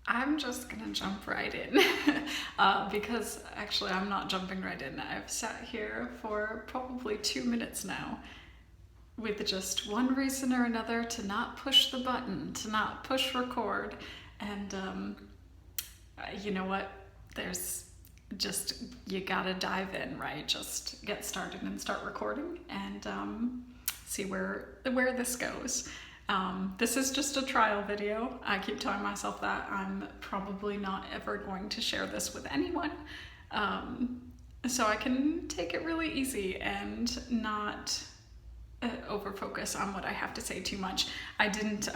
I'm just gonna jump right in because actually I'm not jumping right in. I've sat here for probably 2 minutes now with just one reason or another to not push the button, to not push record. And you know what? There's just, you gotta dive in, right? Just get started and start recording and see where this goes. This is just a trial video. I keep telling myself that I'm probably not ever going to share this with anyone. So I can take it really easy and not over focus on what I have to say too much. I didn't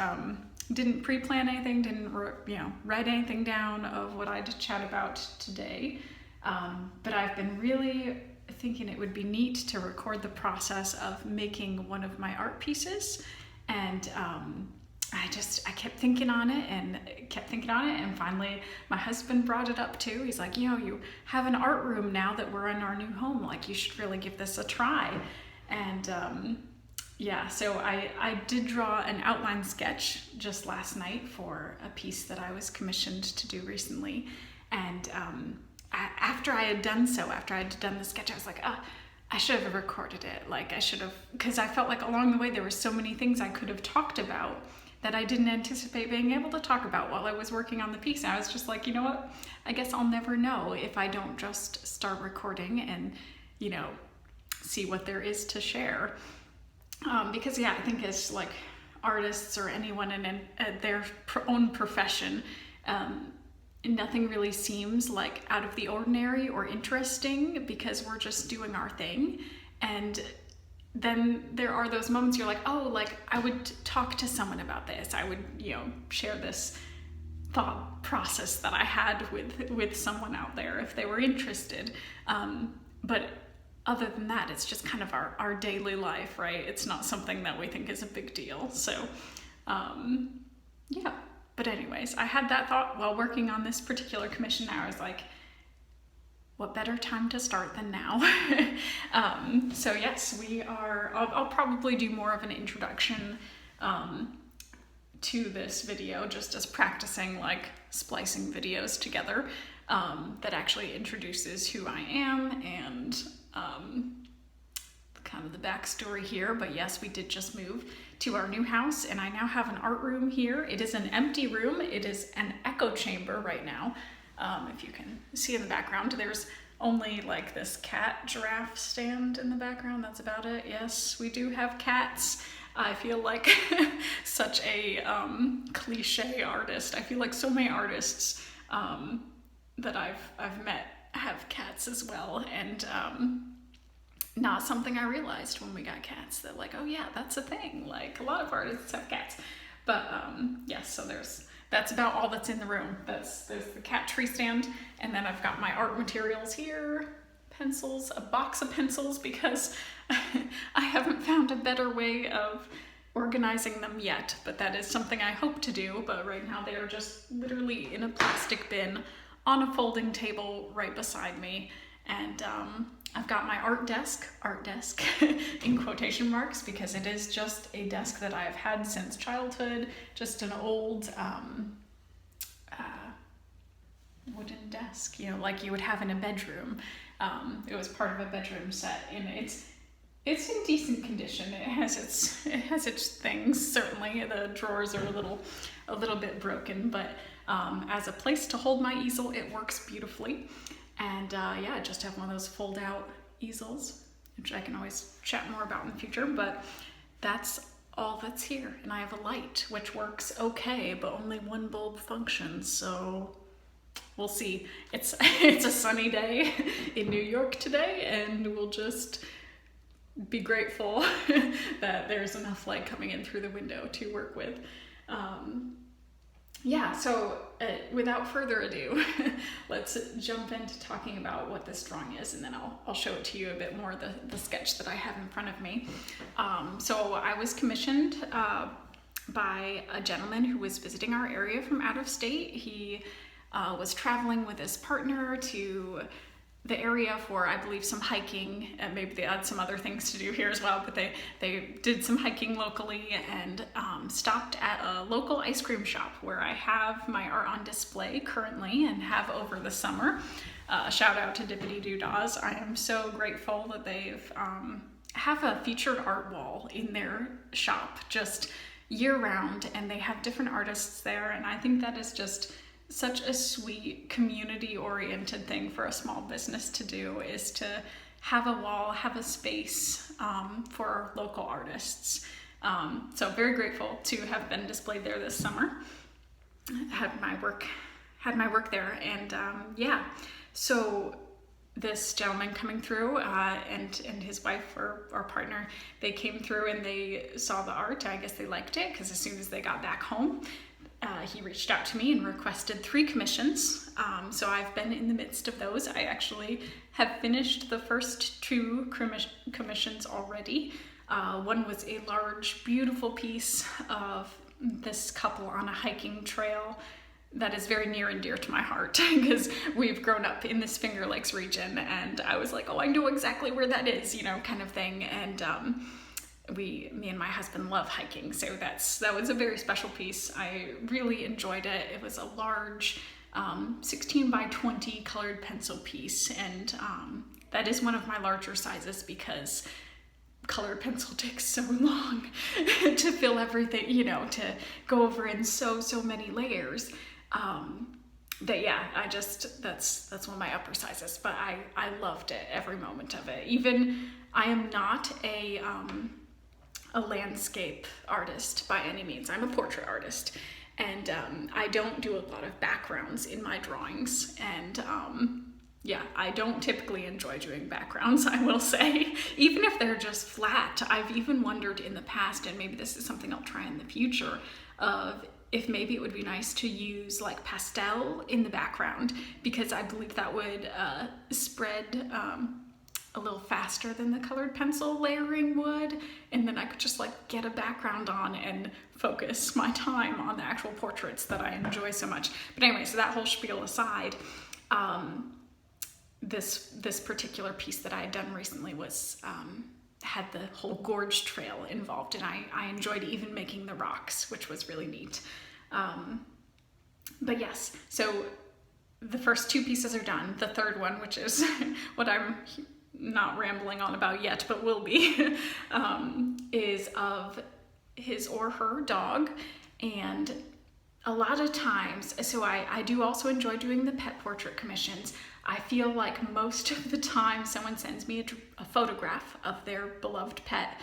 pre-plan anything, didn't write anything down of what I'd chat about today. But I've been really thinking it would be neat to record the process of making one of my art pieces. And I kept thinking on it and finally my husband brought it up too. He's like, you have an art room now that we're in our new home, like you should really give this a try. And so I did draw an outline sketch just last night for a piece that I was commissioned to do recently. And after I had done the sketch, I was like, I should have recorded it. Like I should have, because I felt like along the way there were so many things I could have talked about that I didn't anticipate being able to talk about while I was working on the piece. And I was just like, you know what? I guess I'll never know if I don't just start recording and, see what there is to share. Because I think as like artists or anyone in their own profession, nothing really seems like out of the ordinary or interesting because we're just doing our thing. And then there are those moments you're like, I would talk to someone about this. I would, share this thought process that I had with someone out there if they were interested. But other than that, it's just kind of our daily life, right? It's not something that we think is a big deal. So, But anyways, I had that thought while working on this particular commission. I was like, what better time to start than now? So yes, I'll probably do more of an introduction to this video, just as practicing like splicing videos together that actually introduces who I am and kind of the backstory here. But yes, we did just move to our new house and I now have an art room here. It is an empty room. It is an echo chamber right now. If you can see in the background, there's only like this cat giraffe stand in the background. That's about it. Yes, we do have cats. I feel like such a cliche artist. I feel like so many artists that I've met have cats as well, and not something I realized when we got cats, that like, oh yeah, that's a thing. Like a lot of artists have cats. But yes, so that's about all that's in the room. There's the cat tree stand, and then I've got my art materials here, pencils, a box of pencils, because I haven't found a better way of organizing them yet, but that is something I hope to do. But right now they are just literally in a plastic bin on a folding table right beside me. And I've got my art desk in quotation marks, because it is just a desk that I've had since childhood, just an old wooden desk, like you would have in a bedroom. It was part of a bedroom set, and it's in decent condition. It has its things. Certainly the drawers are a little bit broken, but as a place to hold my easel, it works beautifully. And I just have one of those fold out easels, which I can always chat more about in the future, but that's all that's here. And I have a light, which works okay, but only one bulb functions, so we'll see. It's a sunny day in New York today, and we'll just be grateful that there's enough light coming in through the window to work with. So without further ado, let's jump into talking about what this drawing is, and then I'll show it to you a bit more, the sketch that I have in front of me. So I was commissioned by a gentleman who was visiting our area from out of state. He was traveling with his partner to the area for, I believe, some hiking, and maybe they had some other things to do here as well, but they did some hiking locally, and stopped at a local ice cream shop where I have my art on display currently and have over the summer. Shout out to Dippity Doodaws. I am so grateful that they've have a featured art wall in their shop just year round, and they have different artists there, and I think that is just such a sweet community-oriented thing for a small business to do, is to have a wall, have a space for local artists. So very grateful to have been displayed there this summer. Had my work there, and yeah. So this gentleman coming through and his wife or partner, they came through and they saw the art. I guess they liked it, because as soon as they got back home, he reached out to me and requested 3 commissions. So I've been in the midst of those. I actually have finished the first 2 commissions already. One was a large, beautiful piece of this couple on a hiking trail that is very near and dear to my heart, because we've grown up in this Finger Lakes region, and I was like, oh, I know exactly where that is, you know, kind of thing. And me and my husband love hiking, so that was a very special piece. I really enjoyed it. It was a large 16 by 20 colored pencil piece, and that is one of my larger sizes, because colored pencil takes so long to fill everything, you know, to go over in so many layers. That yeah, that's one of my upper sizes, but I loved it, every moment of it. Even I am not a landscape artist by any means. I'm a portrait artist, and I don't do a lot of backgrounds in my drawings, and yeah, I don't typically enjoy doing backgrounds, I will say, even if they're just flat. I've even wondered in the past, and maybe this is something I'll try in the future, of if maybe it would be nice to use like pastel in the background, because I believe that would spread a little faster than the colored pencil layering would, and then I could just like get a background on and focus my time on the actual portraits that I enjoy so much. But anyway, so that whole spiel aside, this particular piece that I had done recently was had the whole gorge trail involved, and I enjoyed even making the rocks, which was really neat. But yes, so the first 2 pieces are done. The third one, which is what I'm not rambling on about yet, but will be, is of his or her dog. And a lot of times, so I do also enjoy doing the pet portrait commissions. I feel like most of the time someone sends me a photograph of their beloved pet.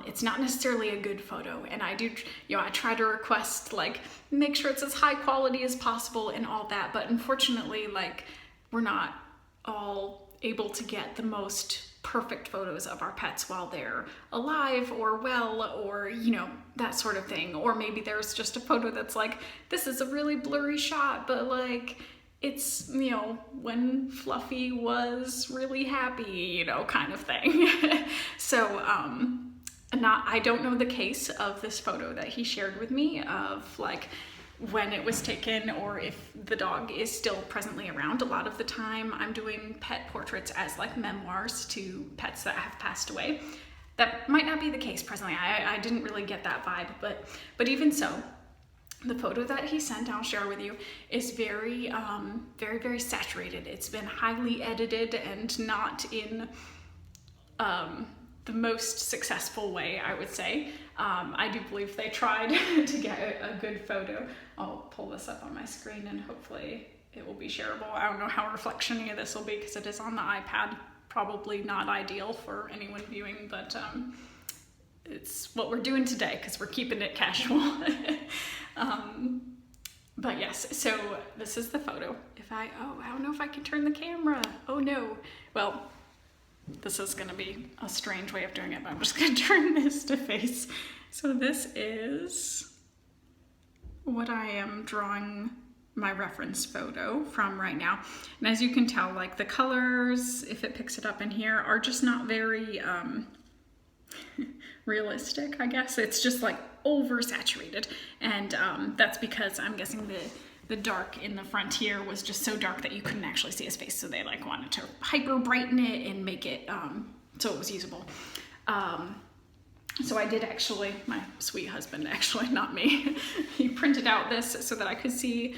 It's not necessarily a good photo, and I do, you know, I try to request, like, make sure it's as high quality as possible and all that, but unfortunately, like, we're not all able to get the most perfect photos of our pets while they're alive or well, or, you know, that sort of thing. Or maybe there's just a photo that's like, this is a really blurry shot, but like, it's, you know, when Fluffy was really happy, you know, kind of thing. So, I don't know the case of this photo that he shared with me of like when it was taken, or if the dog is still presently around. A lot of the time I'm doing pet portraits as like memoirs to pets that have passed away. That might not be the case presently. I didn't really get that vibe, but even so, the photo that he sent, I'll share with you, is very, very saturated. It's been highly edited and not in the most successful way, I would say. I do believe they tried to get a good photo. I'll pull this up on my screen and hopefully it will be shareable. I don't know how reflection-y this will be because it is on the iPad. Probably not ideal for anyone viewing, but it's what we're doing today because we're keeping it casual. But yes, so this is the photo. I don't know if I can turn the camera. Oh no. Well, this is gonna be a strange way of doing it, but I'm just gonna turn this to face. So this is what I am drawing my reference photo from right now. And as you can tell, like the colors, if it picks it up in here, are just not very realistic, I guess. It's just like oversaturated. And that's because I'm guessing the dark in the front here was just so dark that you couldn't actually see his face. So they like wanted to hyper brighten it and make it so it was usable. So I did actually, my sweet husband, actually, not me, he printed out this so that I could see,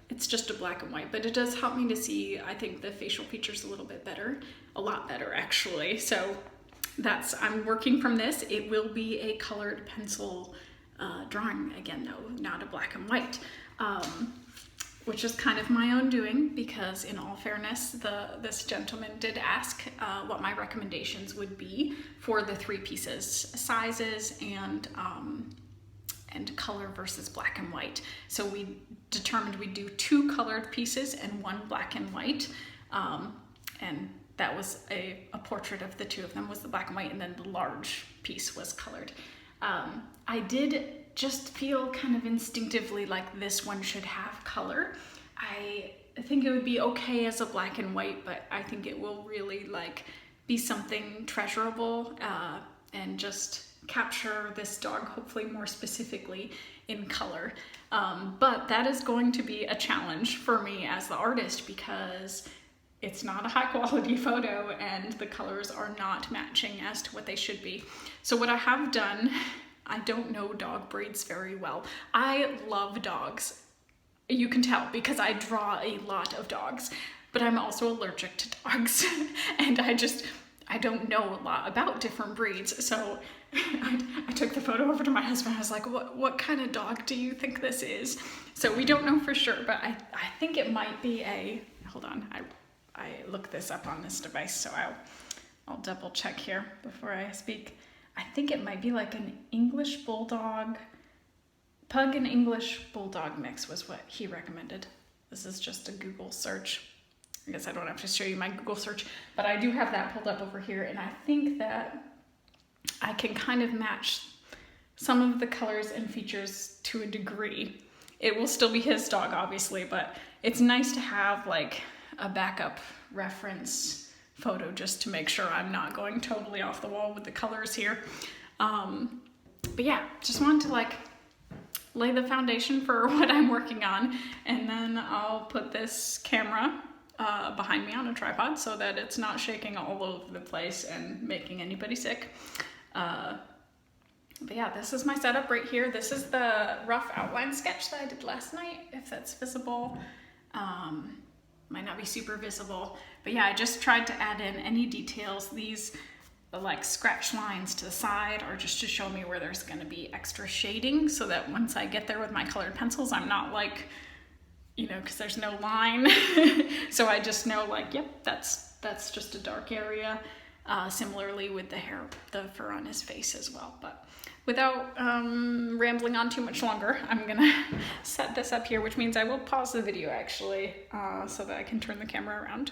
it's just a black and white, but it does help me to see, I think, the facial features a little bit better, a lot better actually. So I'm working from this. It will be a colored pencil drawing again though, not a black and white, which is kind of my own doing because in all fairness, this gentleman did ask what my recommendations would be for the 3 pieces, sizes and color versus black and white. So we determined we'd do 2 colored pieces and 1 black and white. And that was a portrait of the 2 of them was the black and white, and then the large piece was colored. I did just feel kind of instinctively like this one should have color. I think it would be okay as a black and white, but I think it will really be something treasurable and just capture this dog hopefully more specifically in color. But that is going to be a challenge for me as the artist because it's not a high quality photo and the colors are not matching as to what they should be. So what I have done, I don't know dog breeds very well. I love dogs. You can tell because I draw a lot of dogs, but I'm also allergic to dogs and I don't know a lot about different breeds. So I took the photo over to my husband. I was like, what kind of dog do you think this is? So we don't know for sure, but I think it might be hold on, I looked this up on this device, so I'll double check here before I speak. I think it might be like an English Bulldog, Pug and English Bulldog mix was what he recommended. This is just a Google search. I guess I don't have to show you my Google search, but I do have that pulled up over here, and I think that I can kind of match some of the colors and features to a degree. It will still be his dog, obviously, but it's nice to have a backup reference photo just to make sure I'm not going totally off the wall with the colors here. But yeah, just wanted to lay the foundation for what I'm working on, and then I'll put this camera behind me on a tripod so that it's not shaking all over the place and making anybody sick. But yeah, this is my setup right here. This is the rough outline sketch that I did last night, if that's visible. Might not be super visible, but yeah, I just tried to add in any details. These scratch lines to the side are just to show me where there's going to be extra shading so that once I get there with my colored pencils, I'm not because there's no line. So I just know yep, that's just a dark area. Similarly with the fur on his face as well. But without rambling on too much longer, I'm gonna set this up here, which means I will pause the video actually, so that I can turn the camera around.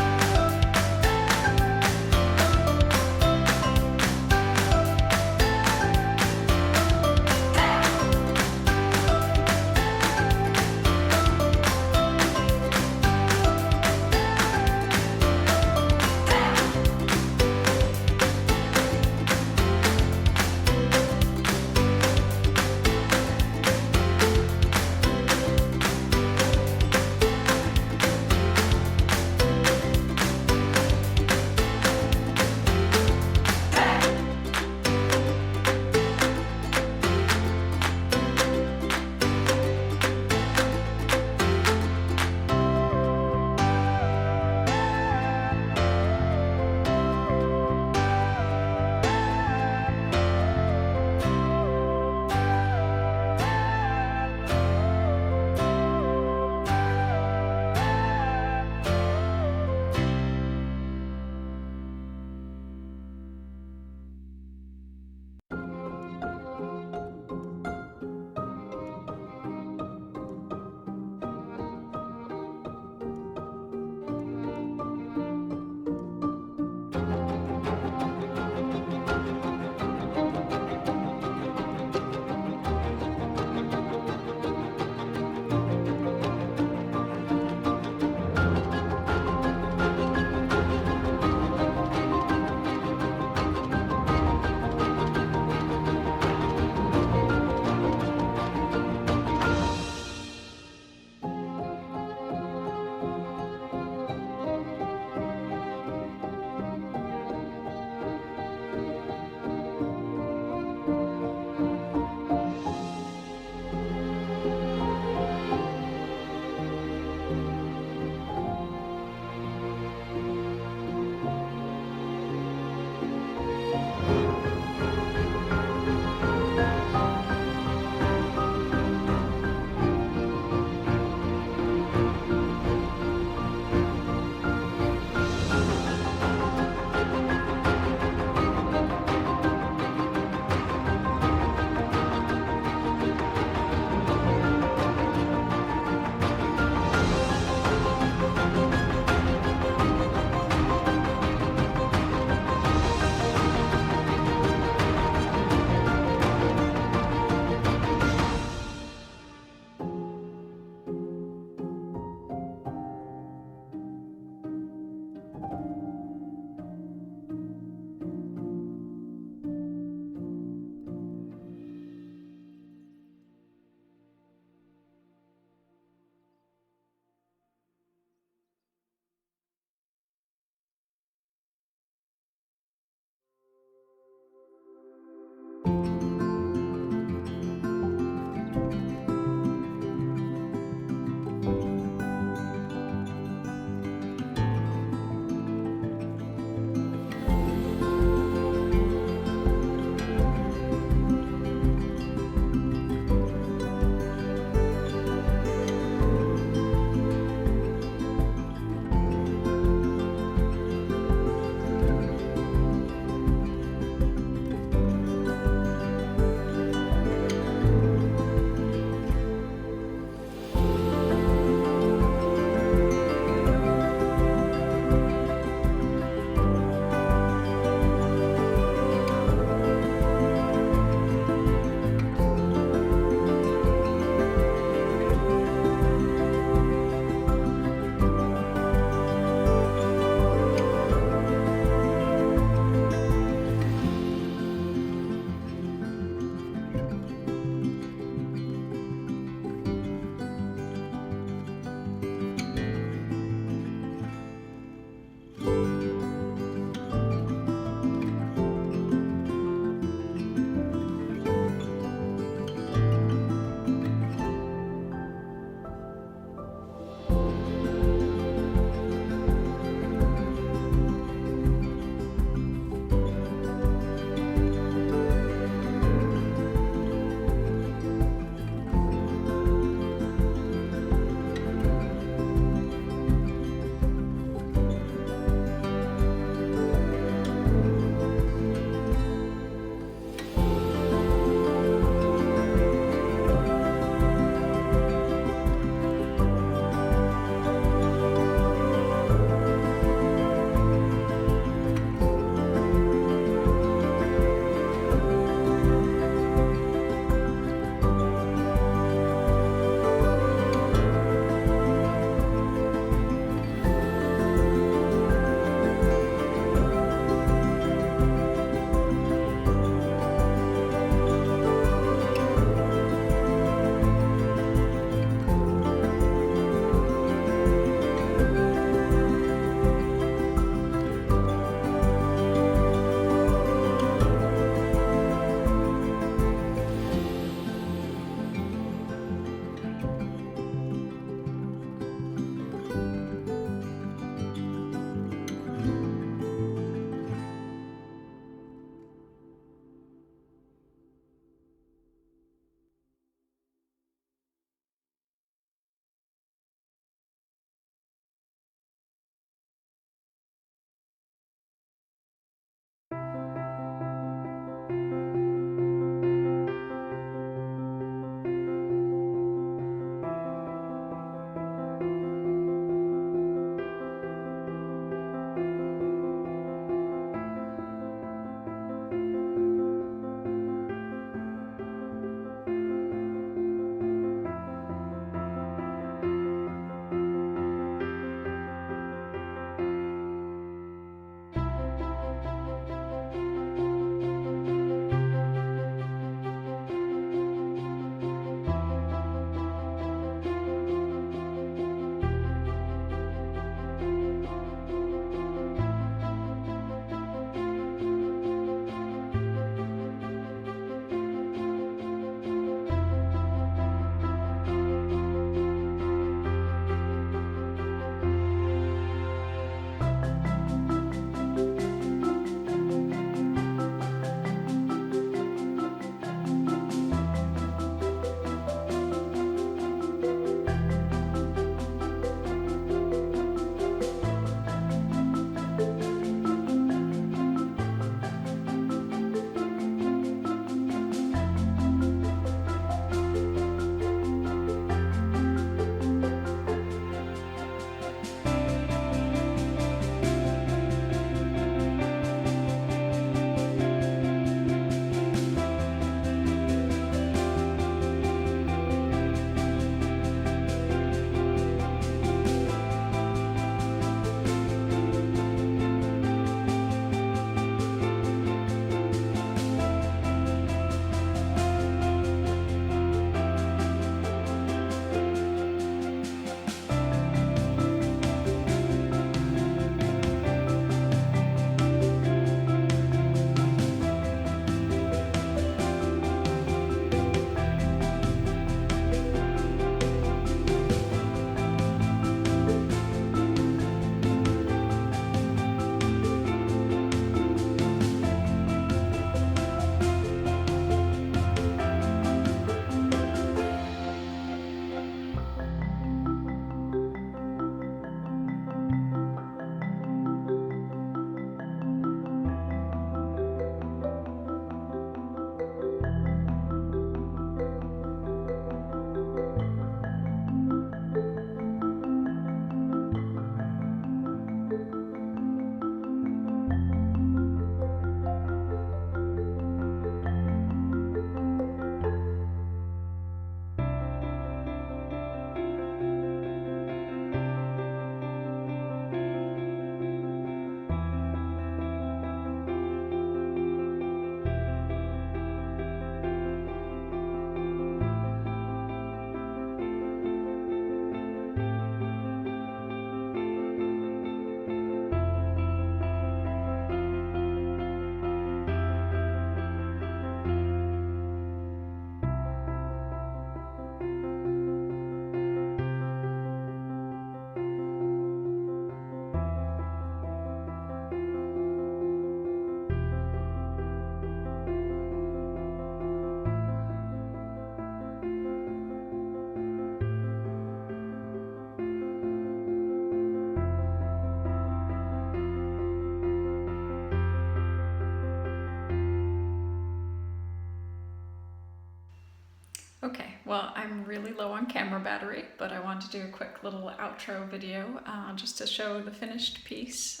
Well, I'm really low on camera battery, but I want to do a quick little outro video just to show the finished piece.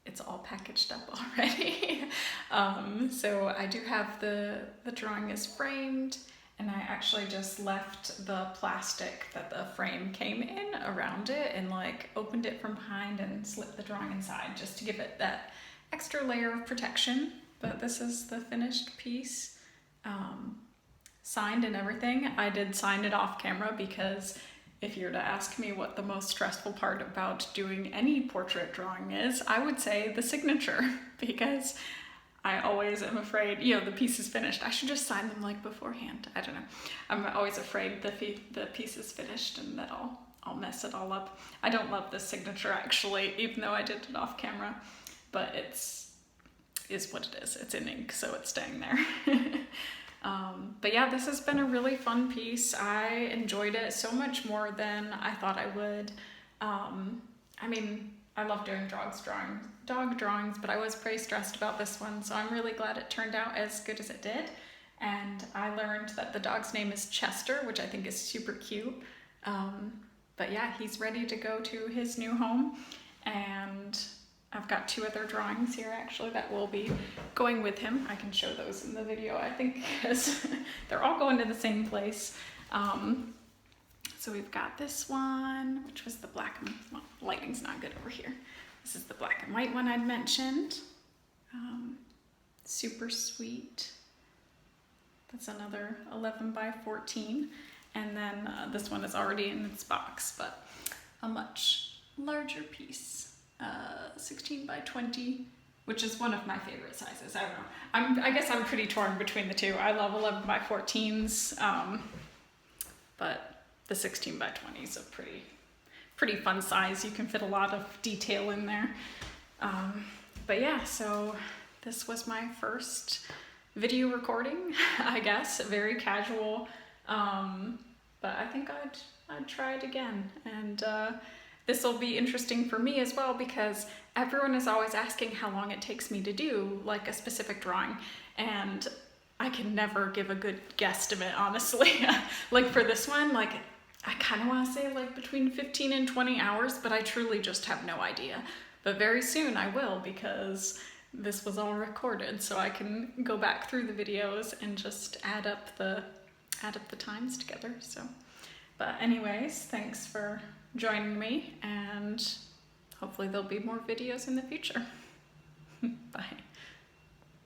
It's all packaged up already. So I do have the drawing is framed, and I actually just left the plastic that the frame came in around it and like opened it from behind and slipped the drawing inside just to give it that extra layer of protection. But this is the finished piece. Signed and everything. I did sign it off camera because if you were to ask me what the most stressful part about doing any portrait drawing is, I would say the signature, because I always am afraid, you know, the piece is finished. I should just sign them like beforehand. I don't know. I'm always afraid the piece is finished and that I'll mess it all up. I don't love the signature actually, even though I did it off camera, but is what it is. It's in ink, so it's staying there. But yeah, this has been a really fun piece. I enjoyed it so much more than I thought I would. I mean, I love doing dog drawings, but I was pretty stressed about this one, so I'm really glad it turned out as good as it did. And I learned that the dog's name is Chester, which I think is super cute. But yeah, he's ready to go to his new home, and I've got 2 other drawings here actually that will be going with him. I can show those in the video, I think, because they're all going to the same place. So we've got this one, which was the black and, well, lighting's not good over here. This is the black and white one I'd mentioned. Super sweet. That's another 11 by 14. And then this one is already in its box, but a much larger piece. 16 by 20, which is one of my favorite sizes. I don't know. I guess I'm pretty torn between the two. I love 11 by 14s, but the 16 by 20 is a pretty fun size. You can fit a lot of detail in there. But yeah, so this was my first video recording, I guess, very casual. But I think I'd try it again. And this will be interesting for me as well, because everyone is always asking how long it takes me to do like a specific drawing, and I can never give a good guesstimate, honestly. Like for this one, like I kind of want to say like between 15 and 20 hours, but I truly just have no idea. But very soon I will, because this was all recorded, so I can go back through the videos and just add up the times together. So, but anyways, thanks for joining me, and hopefully there'll be more videos in the future. Bye.